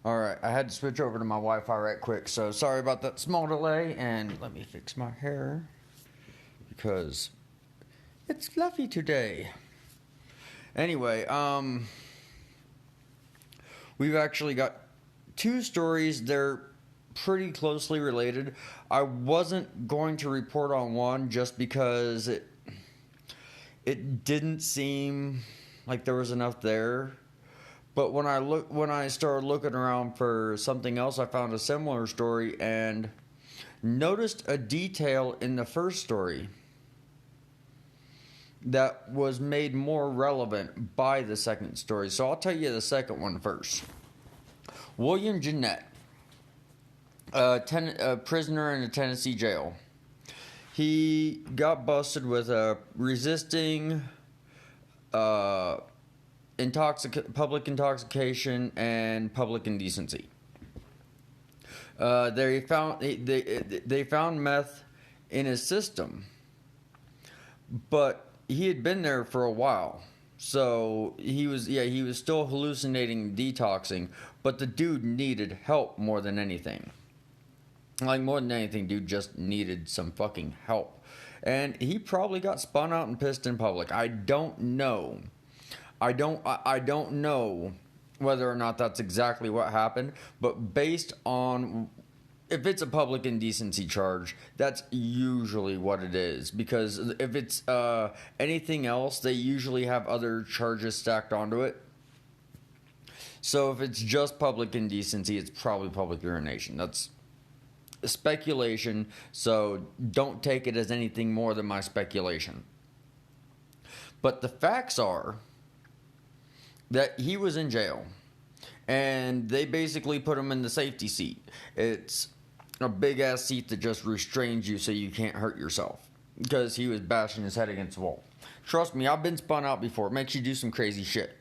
Alright, I had to switch over to my Wi-Fi right quick, so sorry about that small delay, and let me fix my hair, because it's fluffy today. Anyway, we've actually got two stories. They're pretty closely related. I wasn't going to report on one just because it didn't seem like there was enough there. But when I started looking around for something else, I found a similar story and noticed a detail in the first story that was made more relevant by the second story. So I'll tell you the second one first. William Jennette, a prisoner in a Tennessee jail. He got busted with resisting public intoxication and public indecency. They found meth in his system, but he had been there for a while, so he was still hallucinating and detoxing. But the dude needed help more than anything. Like, more than anything, dude just needed some fucking help, and he probably got spun out and pissed in public. I don't know. I don't know whether or not that's exactly what happened, but based on, if it's a public indecency charge, that's usually what it is. Because if it's anything else, they usually have other charges stacked onto it. So if it's just public indecency, it's probably public urination. That's speculation, so don't take it as anything more than my speculation. But the facts are that he was in jail, and they basically put him in the safety seat. It's a big ass seat that just restrains you so you can't hurt yourself, because he was bashing his head against the wall. Trust me, I've been spun out before. It makes you do some crazy shit.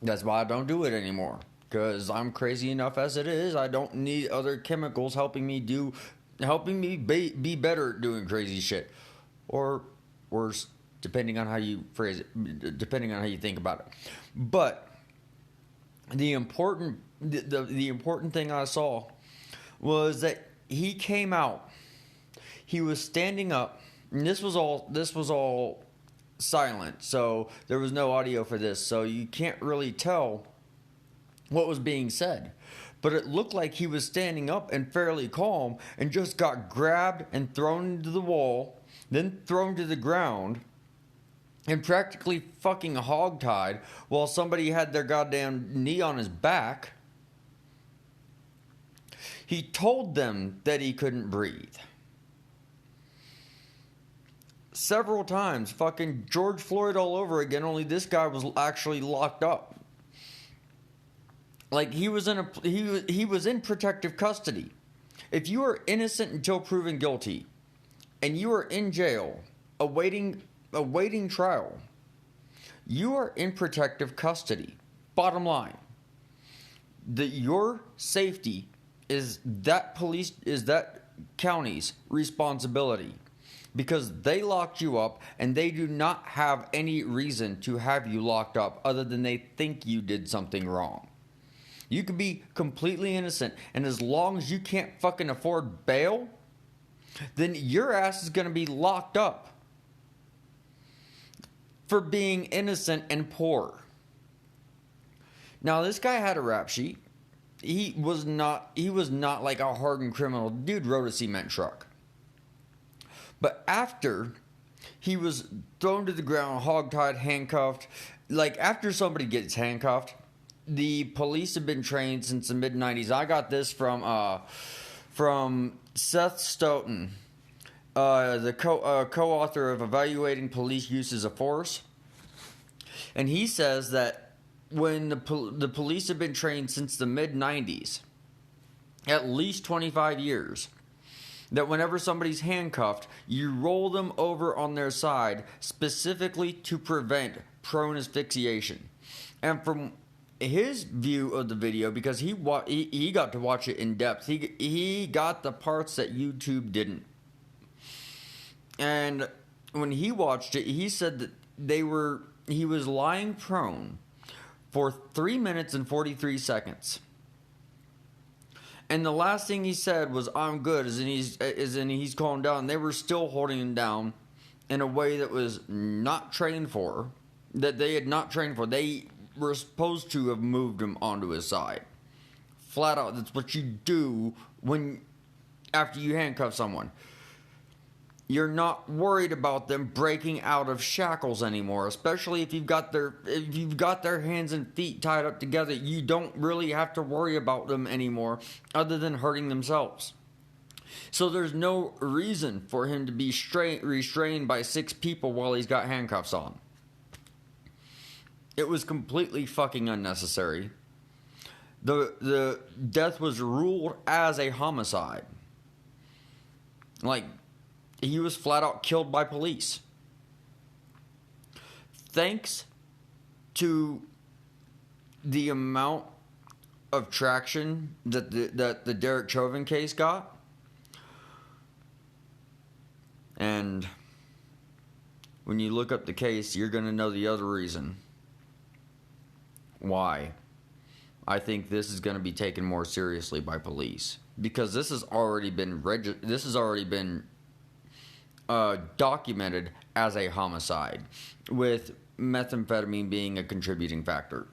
That's why I don't do it anymore, because I'm crazy enough as it is. I don't need other chemicals helping me be better at doing crazy shit, or worse, depending on how you phrase it, depending on how you think about it. But the important thing I saw was that he came out. He was standing up, and this was all silent, so there was no audio for this, so you can't really tell what was being said. But it looked like he was standing up and fairly calm, and just got grabbed and thrown into the wall, then thrown to the ground, and practically fucking hogtied while somebody had their goddamn knee on his back. He told them that he couldn't breathe. Several times, fucking George Floyd all over again, only this guy was actually locked up. Like, he was in protective custody. If you are innocent until proven guilty, and you are in jail awaiting trial, you are in protective custody. Bottom line, that your safety is that county's responsibility, because they locked you up, and they do not have any reason to have you locked up other than they think you did something wrong. You could be completely innocent, and as long as you can't fucking afford bail, then your ass is going to be locked up for being innocent and poor. Now, this guy had a rap sheet. He was not like a hardened criminal. Dude rode a cement truck. But after he was thrown to the ground, hogtied, handcuffed, like, after somebody gets handcuffed, the police have been trained since the mid-90s. I got this from Seth Stoughton, the co-author of Evaluating Police Uses of Force. And he says that when the police have been trained since the mid-90s, at least 25 years, that whenever somebody's handcuffed, you roll them over on their side, specifically to prevent prone asphyxiation. And from his view of the video, because he got to watch it in depth, he got the parts that YouTube didn't. And when he watched it, he said that he was lying prone for 3 minutes and 43 seconds. And the last thing he said was, "I'm good," as in he's calmed down. They were still holding him down in a way that was not trained for, that they had not trained for. They were supposed to have moved him onto his side. Flat out, that's what you do after you handcuff someone. You're not worried about them breaking out of shackles anymore, especially if you've got their hands and feet tied up together. You don't really have to worry about them anymore other than hurting themselves. So there's no reason for him to be restrained by 6 people while he's got handcuffs on. It was completely fucking unnecessary. The death was ruled as a homicide. Like, he was flat out killed by police. Thanks to the amount of traction that the Derek Chauvin case got, and when you look up the case, you're going to know the other reason why I think this is going to be taken more seriously by police, because this has already been documented as a homicide, with methamphetamine being a contributing factor.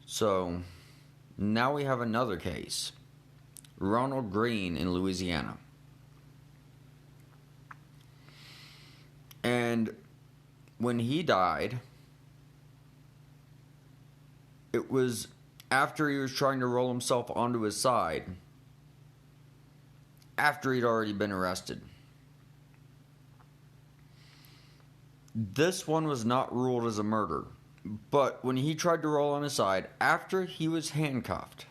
So now we have another case, Ronald Greene in Louisiana. And when he died, it was after he was trying to roll himself onto his side, after he'd already been arrested. This one was not ruled as a murder, but when he tried to roll on his side, after he was handcuffed,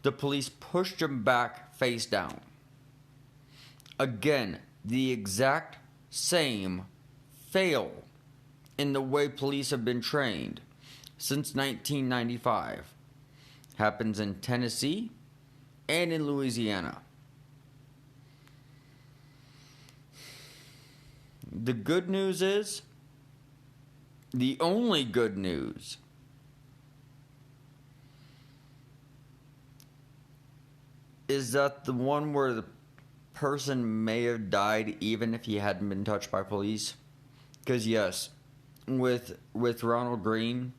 the police pushed him back face down. Again, the exact same fail in the way police have been trained since 1995. Happens in Tennessee and in Louisiana. The good news is, the only good news, is that the one where the person may have died even if he hadn't been touched by police. Because yes, with Ronald Greene,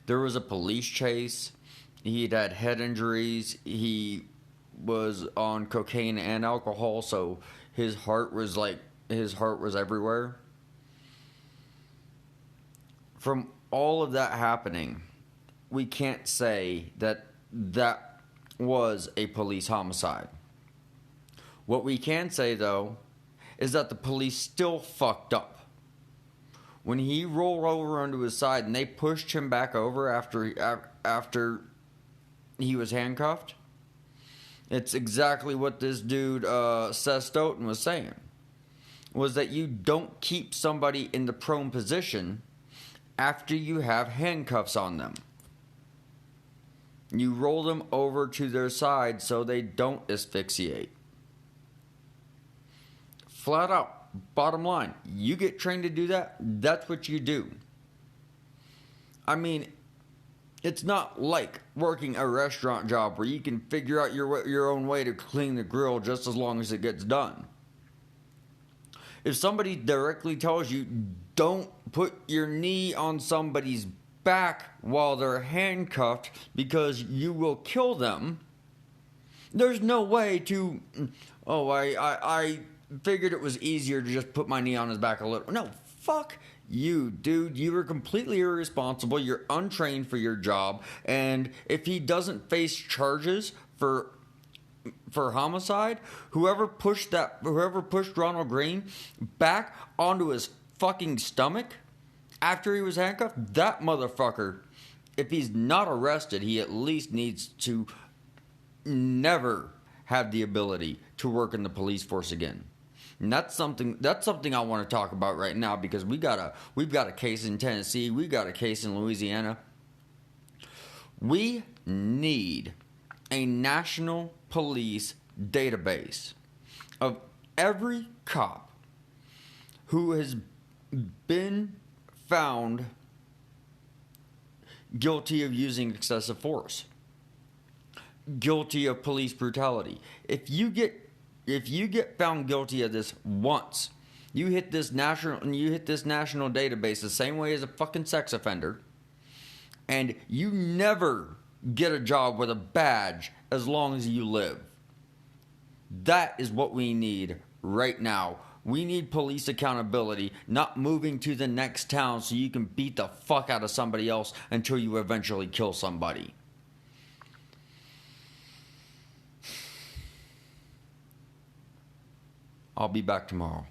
there was a police chase. He'd had head injuries. He was on cocaine and alcohol, so his heart was everywhere. From all of that happening, we can't say that was a police homicide. What we can say, though, is that the police still fucked up. When he rolled over onto his side and they pushed him back over after he was handcuffed, it's exactly what this dude, Seth Stoughton, was saying. Was that you don't keep somebody in the prone position after you have handcuffs on them. You roll them over to their side so they don't asphyxiate. Flat out, bottom line, you get trained to do that, that's what you do. I mean, it's not like working a restaurant job where you can figure out your own way to clean the grill just as long as it gets done. If somebody directly tells you, don't put your knee on somebody's back while they're handcuffed because you will kill them, there's no way to, I figured it was easier to just put my knee on his back a little. No, fuck you, dude. You were completely irresponsible. You're untrained for your job. And if he doesn't face charges for homicide, whoever pushed Ronald Greene back onto his fucking stomach after he was handcuffed, that motherfucker, if he's not arrested, he at least needs to never have the ability to work in the police force again. And that's something I want to talk about right now, because we've got a case in Tennessee, we've got a case in Louisiana. We need a national police database of every cop who has been found guilty of using excessive force, guilty of police brutality, if you get found guilty of this once, you hit this national database the same way as a fucking sex offender, and you never get a job with a badge as long as you live. That is what we need right now. We need police accountability, not moving to the next town so you can beat the fuck out of somebody else until you eventually kill somebody. I'll be back tomorrow.